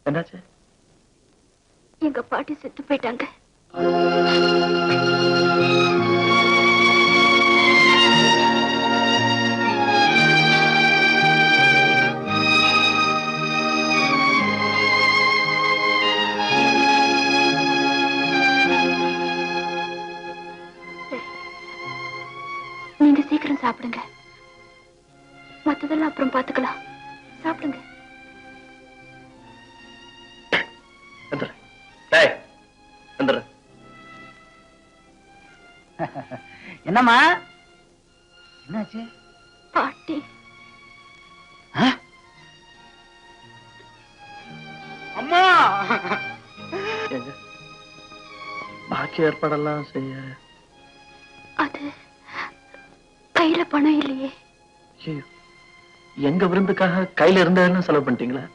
என்னாச்சு? எங்க பாட்டி செத்து போயிட்டாங்க. நீங்க சீக்கிரம் சாப்பிடுங்க. மத்ததெல்லாம் அப்புறம் பாத்துக்கலாம். சாப்பிடுங்க. என்னம்மா என்னாச்சு? பாட்டி அம்மா பாக்கி ஏற்பாடெல்லாம் செய்ய அது கையில பணம் இல்லையே. எங்க விருந்துக்காக கையில இருந்ததெல்லாம் செலவு பண்ணிட்டீங்களா?